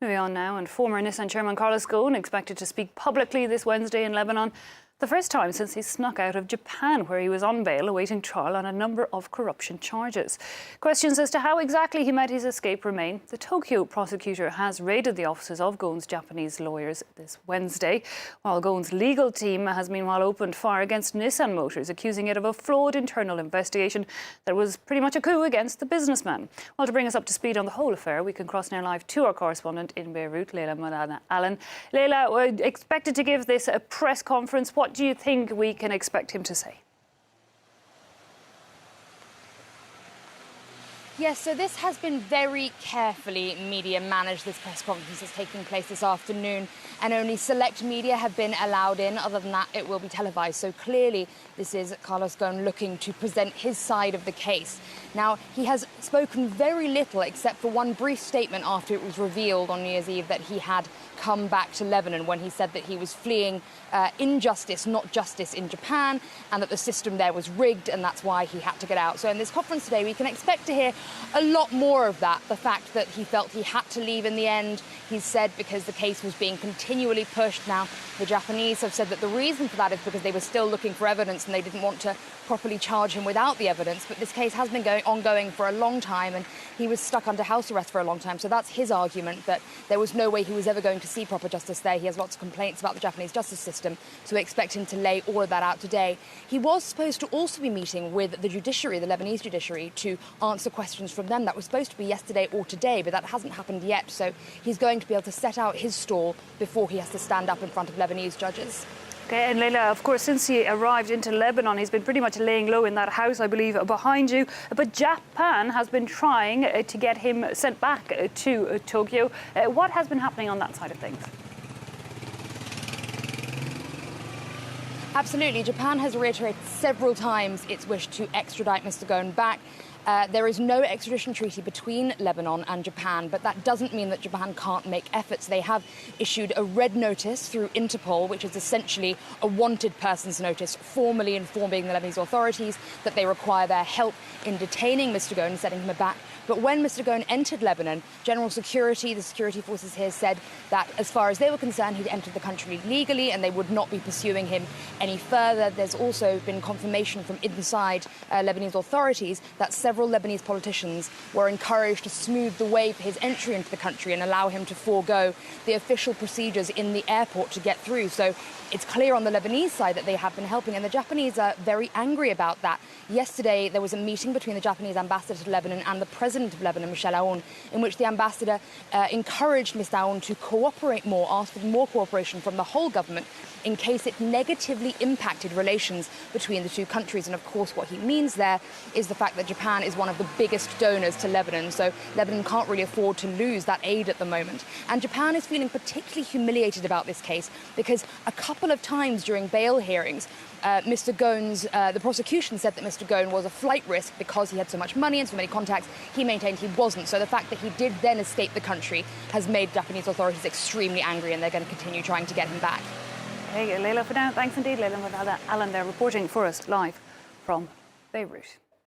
Moving on now, and former Nissan chairman Carlos Ghosn expected to speak publicly this Wednesday in Lebanon, the first time since he snuck out of Japan, where he was on bail awaiting trial on a number of corruption charges. Questions as to how exactly he met his escape remain. The Tokyo prosecutor has raided the offices of Ghosn's Japanese lawyers this Wednesday, while Ghosn's legal team has meanwhile opened fire against Nissan Motors, accusing it of a flawed internal investigation that was pretty much a coup against the businessman. Well, to bring us up to speed on the whole affair, we can cross now live to our correspondent in Beirut, Molana-Allen. Leila, we're expected to give this a press conference. What do you think we can expect him to say? Yes, so this has been very carefully media managed. This press conference is taking place this afternoon, and only select media have been allowed in. Other than that, it will be televised. So clearly, this is Carlos Ghosn looking to present his side of the case. Now, he has spoken very little, except for one brief statement after it was revealed on New Year's Eve that he had come back to Lebanon, when he said that he was fleeing injustice, not justice, in Japan, and that the system there was rigged, and that's why he had to get out. So in this conference today, we can expect to hear a lot more of that. The fact that he felt he had to leave in the end, he's said, because the case was being continually pushed. Now, the Japanese have said that the reason for that is because they were still looking for evidence and they didn't want to properly charge him without the evidence. But this case has been ongoing for a long time, and he was stuck under house arrest for a long time. So that's his argument, that there was no way he was ever going to see proper justice there. He has lots of complaints about the Japanese justice system, so we expect him to lay all of that out today. He was supposed to also be meeting with the judiciary, the Lebanese judiciary, to answer questions from them. That was supposed to be yesterday or today, but that hasn't happened yet. So he's going to be able to set out his stall before he has to stand up in front of Lebanese judges. Okay, and Leila, of course, since he arrived into Lebanon, he's been pretty much laying low in that house, I believe, behind you. But Japan has been trying to get him sent back to Tokyo. What has been happening on that side of things? Absolutely. Japan has reiterated several times its wish to extradite Mr. Ghosn back. There is no extradition treaty between Lebanon and Japan, but that doesn't mean that Japan can't make efforts. They have issued a red notice through Interpol, which is essentially a wanted persons notice, formally informing the Lebanese authorities that they require their help in detaining Mr. Ghosn and sending him back. But when Mr. Ghosn entered Lebanon, General Security, the security forces here, said that as far as they were concerned, he'd entered the country legally and they would not be pursuing him any further. There's also been confirmation from inside Lebanese authorities that several Lebanese politicians were encouraged to smooth the way for his entry into the country and allow him to forego the official procedures in the airport to get through. So it's clear on the Lebanese side that they have been helping, and the Japanese are very angry about that. Yesterday, there was a meeting between the Japanese ambassador to Lebanon and the president of Lebanon, Molana-Allen, in which the ambassador encouraged Mr. Aoun to cooperate more, asked for more cooperation from the whole government in case it negatively impacted relations between the two countries. And of course, what he means there is the fact that Japan is one of the biggest donors to Lebanon, so Lebanon can't really afford to lose that aid at the moment. And Japan is feeling particularly humiliated about this case because a couple of times during bail hearings, Mr. Ghosn's, the prosecution said that Mr. Ghosn was a flight risk because he had so much money and so many contacts. He maintained he wasn't. So the fact that he did then escape the country has made Japanese authorities extremely angry, and they're going to continue trying to get him back. Hey, Leila, for now, thanks indeed, Leila Molana-Allen there reporting for us live from Beirut.